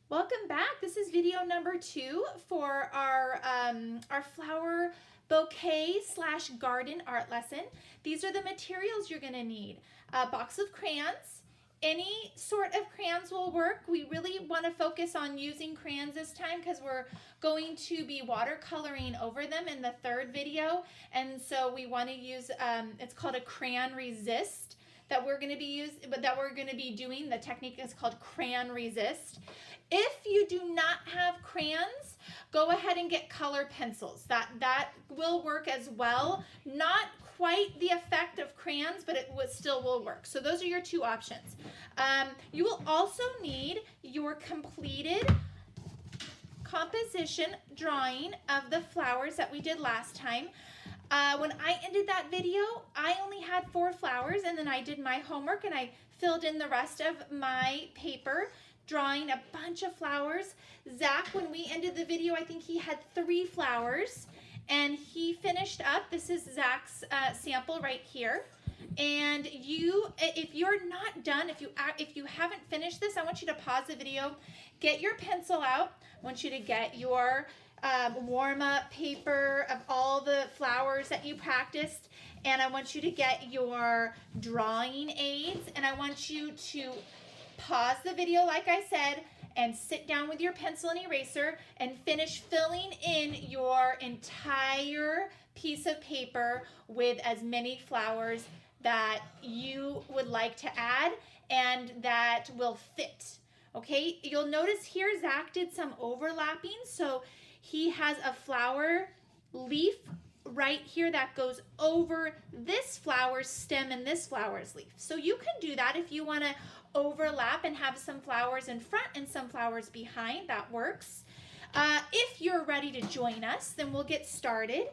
Welcome back. This is video number 2 for our flower bouquet / garden art lesson. These are the materials you're going to need. A box of crayons. Any sort of crayons will work. We really want to focus on using crayons this time because we're going to be watercoloring over them in the third video. And so we want to use, it's called a crayon resist that we're going to be doing. The technique is called crayon resist. If you do not have crayons, go ahead and get color pencils. That will work as well. Not quite the effect of crayons, but it still will work. So those are your two options. You will also need your completed composition drawing of the flowers that we did last time. When I ended that video, I only had 4 flowers, and then I did my homework and I filled in the rest of my paper, drawing a bunch of flowers. Zach, when we ended the video, I think he had 3 flowers, and he finished up. This is Zach's sample right here. And if you're not done, if you haven't finished this, I want you to pause the video, get your pencil out. I want you to get your warm-up paper of all the flowers that you practiced, and I want you to get your drawing aids, and I want you to pause the video like I said and sit down with your pencil and eraser and finish filling in your entire piece of paper with as many flowers that you would like to add and that will fit. Okay, you'll notice here Zach did some overlapping, so he has a flower leaf right here that goes over this flower's stem and this flower's leaf. So you can do that if you want to overlap and have some flowers in front and some flowers behind. That works. If you're ready to join us, then we'll get started.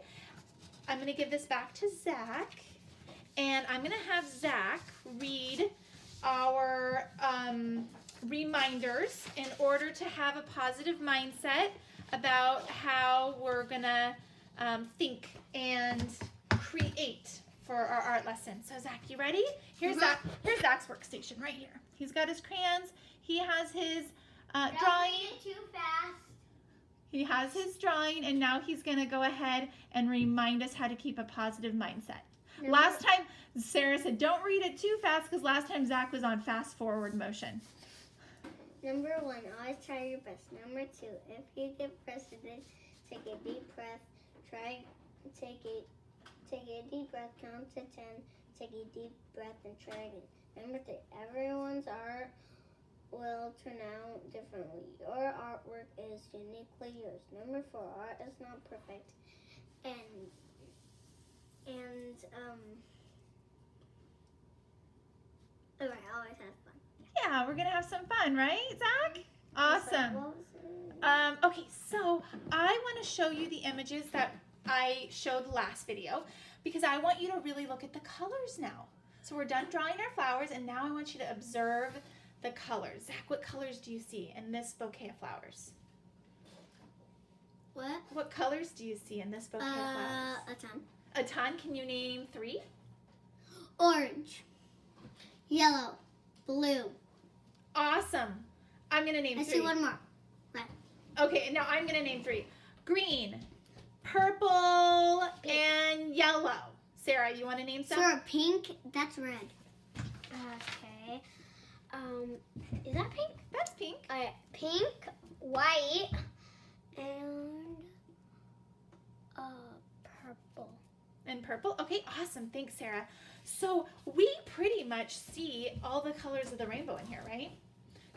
I'm going to give this back to Zach, and I'm going to have Zach read our reminders in order to have a positive mindset about how we're gonna think and create for our art lesson. So Zach, you ready? Here's Zach's workstation right here. He's got his crayons. He has his drawing. Too fast. He has his drawing, and now he's gonna go ahead and remind us how to keep a positive mindset. Last time, Sarah said, don't read it too fast, because last time Zach was on fast forward motion. Number 1, always try your best. Number 2, if you get frustrated, take a deep breath. Take a deep breath, count to 10, take a deep breath and try again. Number 3, everyone's art will turn out differently. Your artwork is uniquely yours. Number 4, art is not perfect. Alright, always have fun. Yeah, we're gonna have some fun, right, Zach? Awesome. Okay, so I want to show you the images that I showed last video because I want you to really look at the colors now. So we're done drawing our flowers, and now I want you to observe the colors. Zach, what colors do you see in this bouquet of flowers? What? What colors do you see in this bouquet of flowers? A ton. A ton. Can you name 3? Orange, yellow, blue. Awesome. I'm gonna name 3. I see one more. What? Okay, now I'm gonna name 3. Green, purple, and yellow. Sarah, you want to name some? Sure, pink. That's red. Okay. Is that pink? That's pink. Pink, white, and purple. And purple. Okay, awesome. Thanks, Sarah. So we pretty much see all the colors of the rainbow in here, right?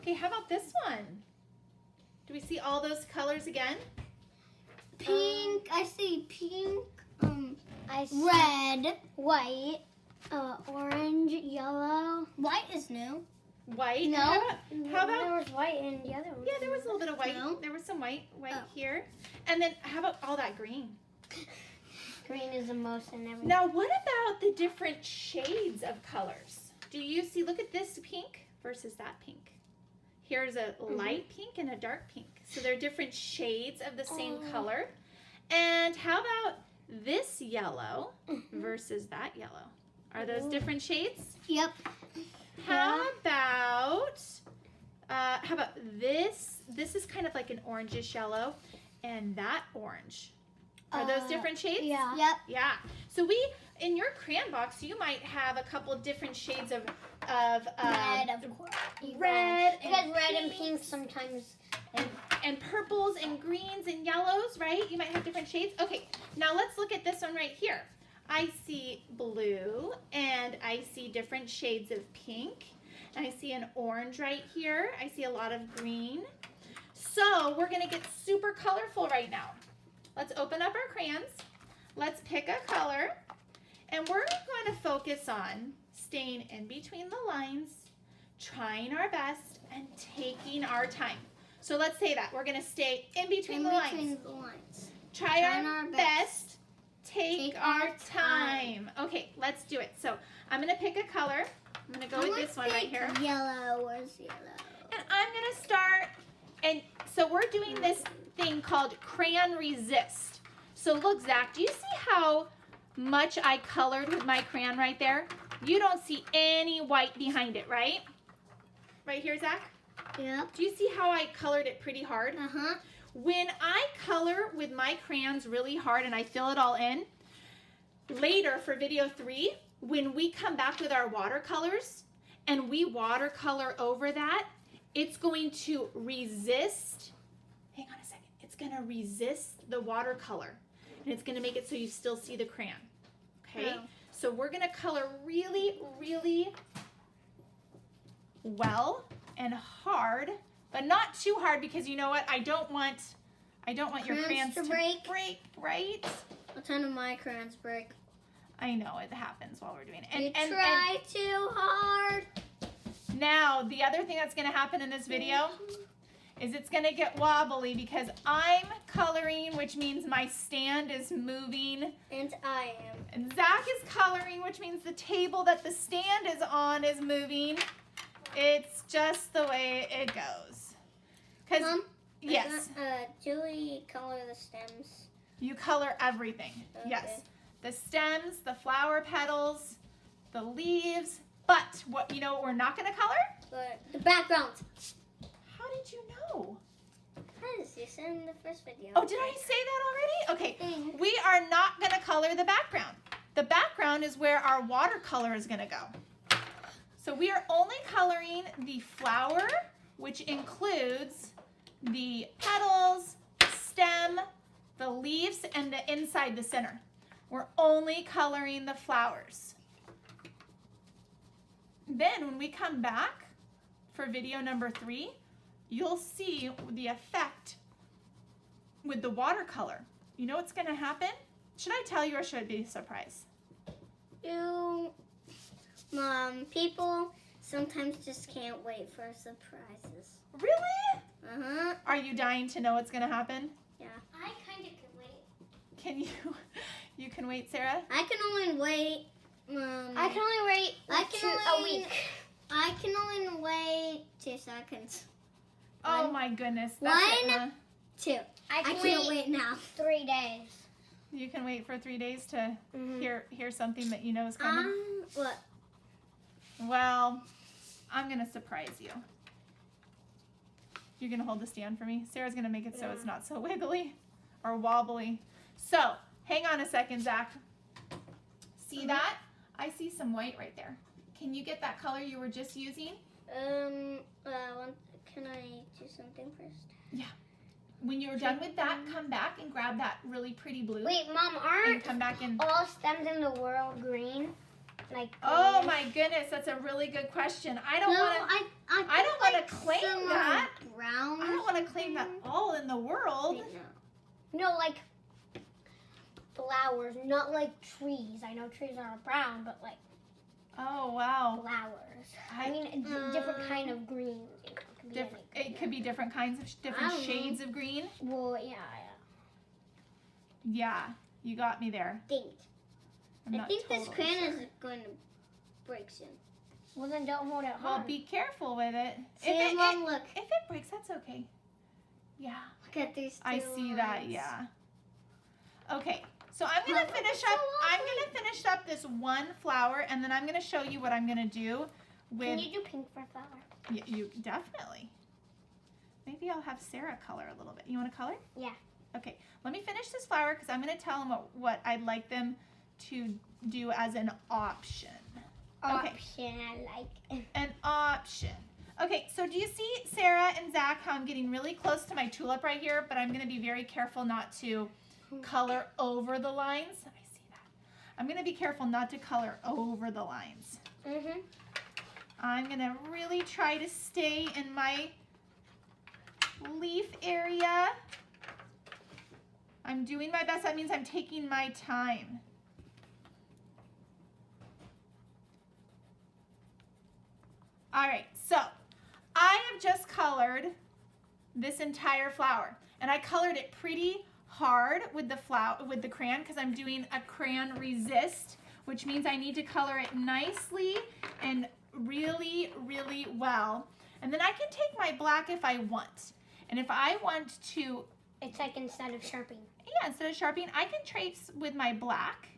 Okay, how about this one? Do we see all those colors again? Pink. I see pink. I see red, white, orange, yellow. White is new. White. No. How about there was white in the other one? Yeah, there was a little bit of white. No. There was some white here. And then how about all that green? Green is the most in everything. Now, what about the different shades of colors? Do you see, look at this pink versus that pink. Here's a light pink and a dark pink. So they're different shades of the same color. And how about this yellow versus that yellow? Are those different shades? Yep. How about How about this? This is kind of like an orangish yellow, and that orange. Are those different shades? Yeah. Yep. Yeah. So in your crayon box, you might have a couple different shades of Red, of course. red, Because red and pink sometimes. and purples and greens and yellows, right? You might have different shades. Okay, now let's look at this one right here. I see blue, and I see different shades of pink, and I see an orange right here. I see a lot of green. So we're gonna get super colorful right now. Let's open up our crayons. Let's pick a color, and we're going to focus on staying in between the lines, trying our best, and taking our time. So let's say that. We're going to stay in between the lines. Try our best, take our time. Okay, let's do it. So I'm going to pick a color. I'm going to go with this one right here. Yellow. Where's yellow? And I'm going to start, and so we're doing this thing called crayon resist. So look, Zach, do you see how much I colored with my crayon right there? You don't see any white behind it, right? Right here, Zach? Yep. Do you see how I colored it pretty hard? Uh-huh. When I color with my crayons really hard and I fill it all in, later for video 3, when we come back with our watercolors and we watercolor over that, it's going to resist, hang on a second, it's going to resist the watercolor, and it's going to make it so you still see the crayon, okay? Oh. So we're going to color really, really well and hard, but not too hard, because you know what? I don't want your crayons to break, right? A ton of my crayons break. I know it happens while we're doing it. You try too hard. Now, the other thing that's going to happen in this video is it's going to get wobbly because I'm coloring, which means my stand is moving. And I am. And Zach is coloring, which means the table that the stand is on is moving. It's just the way it goes. Mom? Yes. Do we color the stems? You color everything. Okay. Yes. The stems, the flower petals, the leaves. But what we're not going to color? But the background. How did you know? Because you said in the first video. Oh, did I say that already? Okay. We are not going to color the background. The background is where our watercolor is going to go. So we are only coloring the flower, which includes the petals, stem, the leaves, and the inside, the center. We're only coloring the flowers. Then when we come back for video number 3, you'll see the effect with the watercolor. You know what's going to happen? Should I tell you or should it be a surprise? People sometimes just can't wait for surprises. Really? Uh-huh. Are you dying to know what's going to happen? Yeah. I kind of can wait. Can you? You can wait, Sarah? I can only wait. I can only wait a week. I can only wait 2 seconds. Oh my goodness. One, That's it, huh? 2. I can't wait now. 3 days. You can wait for 3 days to hear something that you know is coming? What? Well, I'm going to surprise you. You're going to hold the stand for me? Sarah's going to make it so it's not so wiggly or wobbly. So, hang on a second, Zach. See that? I see some white right there. Can you get that color you were just using? Can I do something first? Yeah. When you're done with that, come back and grab that really pretty blue. Wait, Mom, And aren't come back and... all stems in the world green? Like Oh my goodness, that's a really good question. I don't want to. I don't want to claim that. Brown. I don't want to claim that all in the world. No, like flowers, not like trees. I know trees are brown, but like Oh wow. flowers. I mean, different kind of green. It could be different kinds of different shades of green. Well, yeah. Yeah, you got me there. I think this crayon is going to break soon. Well, then don't hold it hard. Well, be careful with it. Look. If it breaks, that's okay. Yeah. Look at these two I see lines. that. Yeah. Okay. So I'm gonna finish up. I'm gonna finish up this one flower, and then I'm gonna show you what I'm gonna do with. Can you do pink for flower? You definitely. maybe I'll have Sarah color a little bit. You want to color? Yeah. Okay, let me finish this flower because I'm going to tell them what I'd like them to do as an option. Okay. Option, I like it. An option. Okay, so do you see, Sarah and Zach, how I'm getting really close to my tulip right here, but I'm going to be very careful not to color over the lines. I see that. I'm going to be careful not to color over the lines. Mm-hmm. I'm going to really try to stay in my leaf area. I'm doing my best. That means I'm taking my time. All right, so I have just colored this entire flower, and I colored it pretty hard with the crayon because I'm doing a crayon resist, which means I need to color it nicely and really, really well. And then I can take my black if I want. And if I want to, It's like instead of Sharpie. yeah, instead of Sharpieing, I can trace with my black,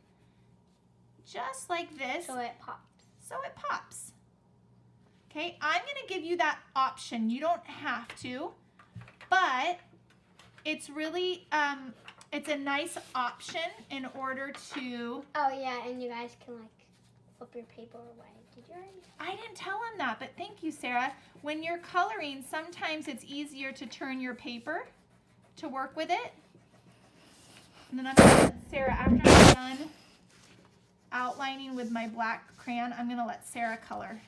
just like this, So it pops. so it pops. Okay, I'm gonna give you that option. You don't have to, but it's really, it's a nice option in order to, Oh yeah, and you guys can like flip your paper away. Did you already? I didn't tell them that, but thank you, Sarah. When you're coloring, sometimes it's easier to turn your paper to work with it. And then I'm gonna let Sarah, after I'm done outlining with my black crayon, I'm gonna let Sarah color.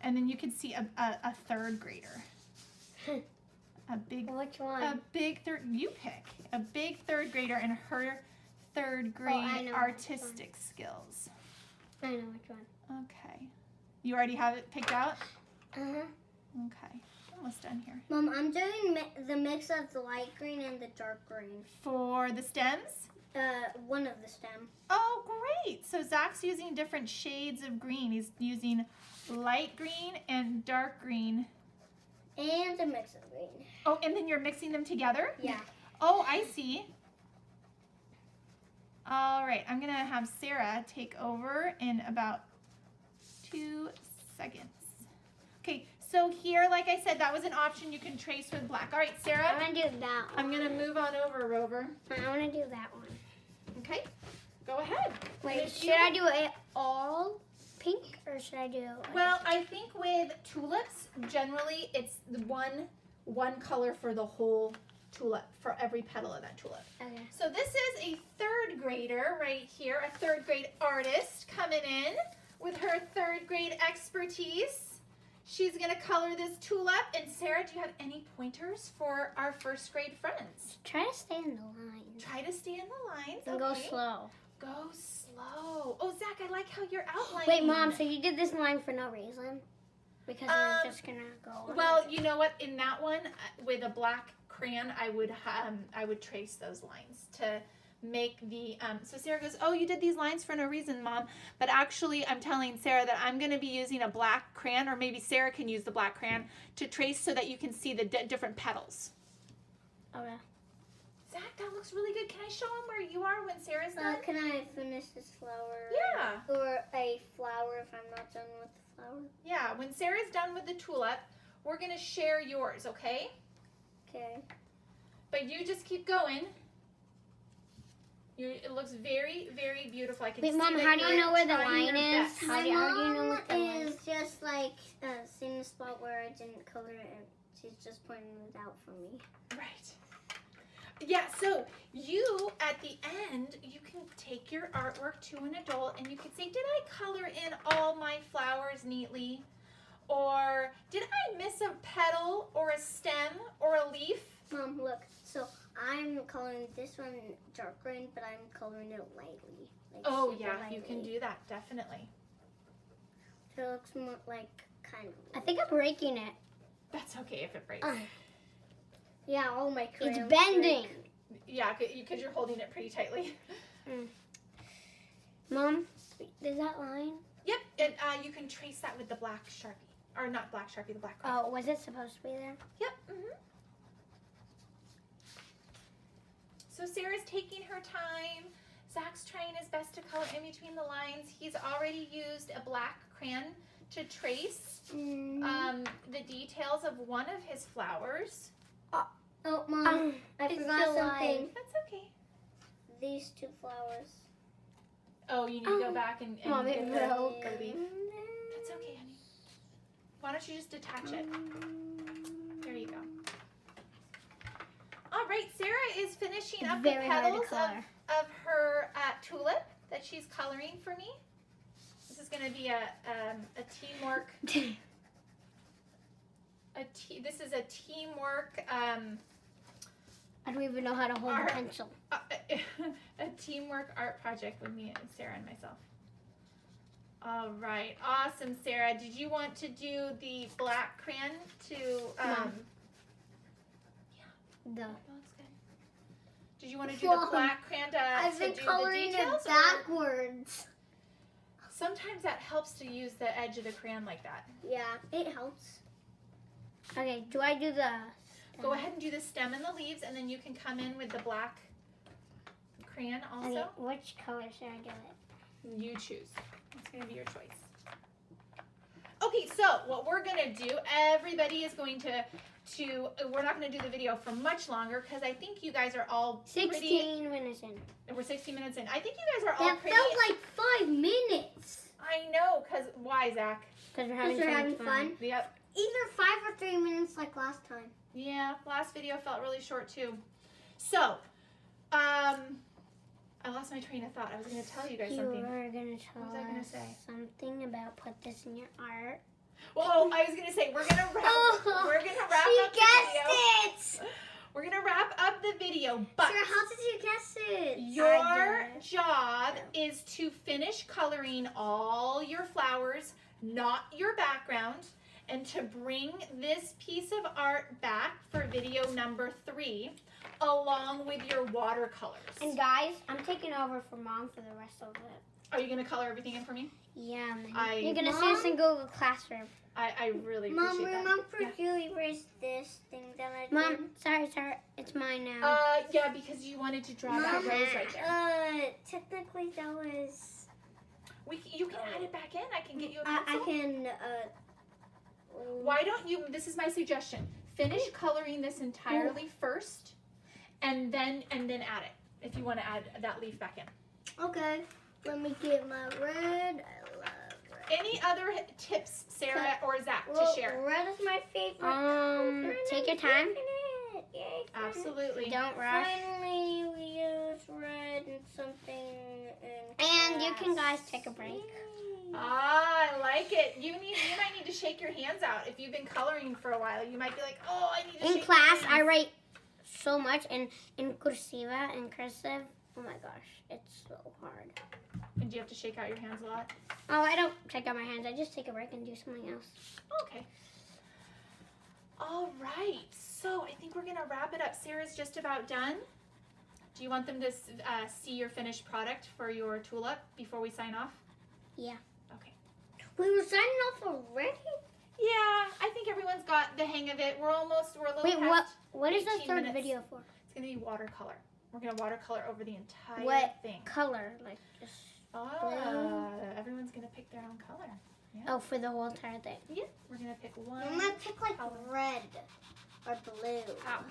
And then you can see a third grader. A big, Which one? a big third, you pick. A big third grader and her third grade know artistic skills. I know which one. Okay. You already have it picked out? Uh-huh. Okay. Almost done here. Mom, I'm doing the mix of the light green and the dark green. For the stems? One of the stem. Oh, great. So Zach's using different shades of green. He's using light green and dark green. And a mix of green. Oh, and then you're mixing them together? Yeah. Oh, I see. All right, I'm gonna have Sarah take over in about 2 seconds. Okay, so here, like I said, that was an option you can trace with black. All right, Sarah, I want to do that one. I'm gonna move on over, Rover. I want to do that one. Okay, go ahead. Wait, And if should you- I do it all pink or should I do? Like, Well, I think with tulips, generally it's the one color for the whole tulip, for every petal of that tulip. okay. So this is a third grader right here, a third grade artist coming in with her third grade expertise. She's gonna color this tulip. And Sarah, do you have any pointers for our first grade friends? Try to stay in the lines. Try to stay in the lines. And go okay. slow. Go slow. Oh, Zach, I like how you're outlining. Wait, Mom, so you did this line for no reason? Because we're just gonna go on. Well, you know what? In that one, with a black crayon, I would trace those lines to make the. So Sarah goes, "Oh, you did these lines for no reason, Mom." But actually, I'm telling Sarah that I'm going to be using a black crayon, or maybe Sarah can use the black crayon to trace so that you can see the different petals. Okay. Zach, that looks really good. Can I show him where you are when Sarah's done? Can I finish this flower? Yeah. Or a flower if I'm not done with the flower? Yeah. When Sarah's done with the tulip, we're going to share yours, okay? Okay. But you just keep going. It looks very, very beautiful. I can Wait, see Mom, that how do you you're know where the trying line your is? best. How do you know what the line is just like seeing the spot where I didn't color it, and she's just pointing it out for me. Right. Yeah, so you, at the end, you can take your artwork to an adult and you can say, did I color in all my flowers neatly? Or did I miss a petal or a stem or a leaf? Mom, look. So I'm coloring this one dark green, but I'm coloring it lightly. Like Oh, super yeah, you can lightly. do that, definitely. So it looks more like kind of. I think I'm breaking it. That's okay if it breaks. Yeah, all my crayons. It's bending. Yeah, because you're holding it pretty tightly. Mom, is that line? Yep, and you can trace that with the black Sharpie. Or not black Sharpie, the black crayon. Oh, was it supposed to be there? Yep. So Sarah's taking her time. Zach's trying his best to color in between the lines. He's already used a black crayon to trace the details of one of his flowers. Oh, Oh, Mom, I it's forgot July. something. That's okay. These 2 flowers. Oh, you need to go back and Mom, it get broke. the leaf. That's okay, honey. Why don't you just detach it? There you go. All right, Sarah is finishing up Very the hard to petals color. of her tulip that she's coloring for me. This is going to be a teamwork. This is a teamwork. I don't even know how to hold Art. a pencil. A teamwork art project with me, Sarah, and myself. All right, awesome, Sarah. Did you want to do the black crayon to? Mom. Yeah, The that looks good. Did you want to do the black crayon I've to been do coloring the it details? Or backwards. sometimes that helps to use the edge of the crayon like that. Yeah, it helps. okay. Do I do the? Go ahead and do the stem and the leaves, and then you can come in with the black crayon also. Okay, which color should I do it? You choose. It's going to be your choice. Okay, so what we're going to do, everybody is going to we're not going to do the video for much longer because I think you guys are all 16 minutes in. We're 16 minutes in. I think you guys are all That pretty. felt like 5 minutes. I know, because why, Zach? Because we're Because having, we're so having much fun. Yep. Either 5 or 3 minutes like last time. Yeah, last video felt really short too. So, I lost my train of thought. I was going to tell you guys You something. were going to tell What was I gonna us say? something about put this in your art. Well, I was going to say we're going to wrap. We're going to wrap She up the guessed video. it! We're going to wrap up the video, but Sarah, how did you guess it? your did. job is to finish coloring all your flowers, not your background, and to bring this piece of art back for video number 3, along with your watercolors. And guys, I'm taking over for Mom for the rest of it. Are you going to color everything in for me? Yeah, man. I- You're going to see Mom? us in Google Classroom. I really Mom, appreciate that. remember Yeah. you erased this thing that I did? Mom, sorry. It's mine now. Yeah, because you wanted to draw that Mom, rose right there. technically that was... You can add it back in. I can get you a I pencil. can, Why don't you, this is my suggestion, finish coloring this entirely first, and then add it, if you want to add that leaf back in. Okay, let me get my red. I love red. Any other tips, Sarah or Zach, Well, to share? red is my favorite color. Take your time. Yay, Absolutely. Don't rush. Finally, we use red and something in And you can class. guys take a break. Yay. I like it. You might need to shake your hands out. If you've been coloring for a while, you might be like, oh, I need to In shake class, my I hands. write so much in cursiva and cursive. Oh my gosh, it's so hard. And do you have to shake out your hands a lot? Oh, I don't take out my hands. I just take a break and do something else. Okay. All right. So I think we're going to wrap it up. Sarah's just about done. Do you want them to see your finished product for your tulip before we sign off? Yeah. Okay. We were signing off already? Yeah, I think everyone's got the hang of it. We're a little Wait, past. what is the 18 third minutes. video for? It's going to be watercolor. We're going to watercolor over the entire What thing. color? Like just Everyone's going to pick their own color. oh, for the whole entire thing. Yeah, we're going to pick one. I'm gonna pick like color. red or blue. Oh.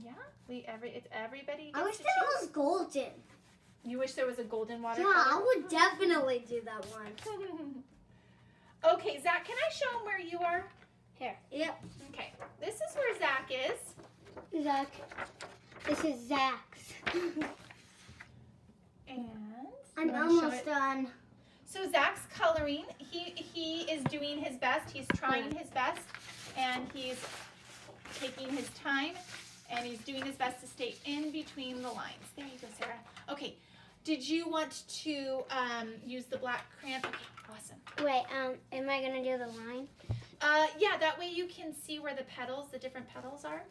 Yeah, it's everybody I gets wish to that it choose. was golden. You wish there was a golden Yeah, watercolor? I would definitely do that one. Okay, Zach, can I show him where you are? Here. Yep. Okay, this is where Zach is. Zach. This is Zach's. And I'm you wanna show almost it? done. So Zach's coloring. He is doing his best. He's trying his best, and he's taking his time, and he's doing his best to stay in between the lines. There you go, Sarah. Okay, did you want to use the black crayon? Okay, awesome. Wait, am I gonna do the line? Yeah, that way you can see where the petals, the different petals are.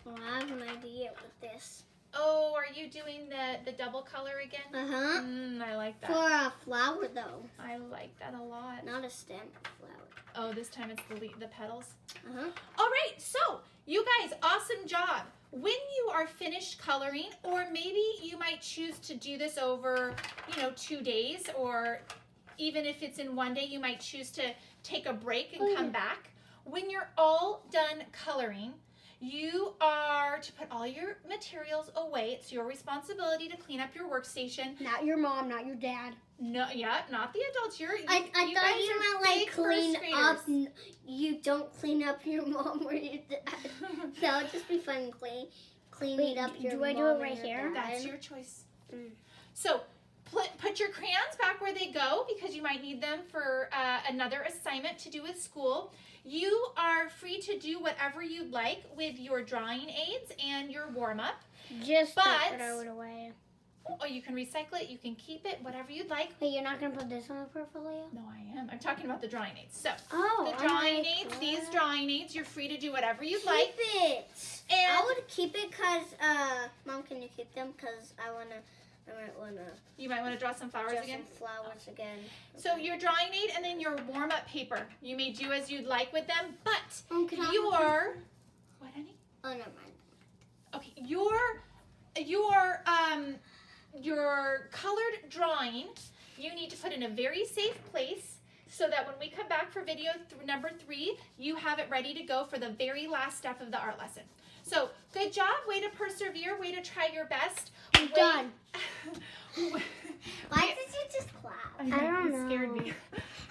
Well, I have an idea with this. Oh, are you doing the double color again? Uh-huh. I like that. For a flower, though. I like that a lot. Not a stem flower. Oh, this time it's the petals. Uh-huh. All right, so you guys, awesome job. When you are finished coloring, or maybe you might choose to do this over, 2 days, or even if it's in one day, you might choose to take a break and come back. When you're all done coloring, you are to put all your materials away. It's your responsibility to clean up your workstation. Not your mom, not your dad. No, yeah, not the adults. I thought you meant like clean up. Graders. You don't clean up your mom or your dad. That would just be fun, cleaning up your do I mom do it and right your here? dad. That's your choice. So put your crayons back where they go because you might need them for another assignment to do with school. You are free to do whatever you'd like with your drawing aids and your warm-up. Just But- don't throw it away. Or you can recycle it, you can keep it, whatever you'd like. Wait, you're not going to put this on the portfolio? No, I am. I'm talking about the drawing aids. So Oh, the drawing aids, these drawing aids, you're free to do whatever you'd Keep like. it. And I would keep it because, Mom, can you keep them? Because I might wanna you might want to draw some flowers draw again. some flowers again. So your drawing aid and then your warm-up paper. You may do as you'd like with them, but Can I- your what, honey? Oh, never mind. Okay, your colored drawing, you need to put in a very safe place so that when we come back for video number 3, you have it ready to go for the very last step of the art lesson. So, good job, way to persevere, way to try your best. Done. Why did you just clap? I don't You scared know. me.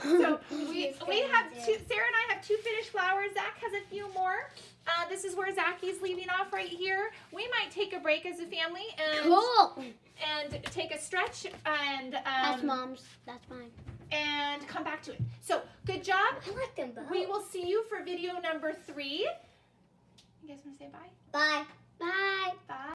So we Just have kidding, two. Sarah and I have 2 finished flowers. Zach has a few more. This is where Zachy's leaving off right here. We might take a break as a family and Cool. and take a stretch and That's Mom's. That's mine. and come back to it. So good job. I like them both. We will see you for video number 3. You guys want to say bye? Bye. Bye. Bye.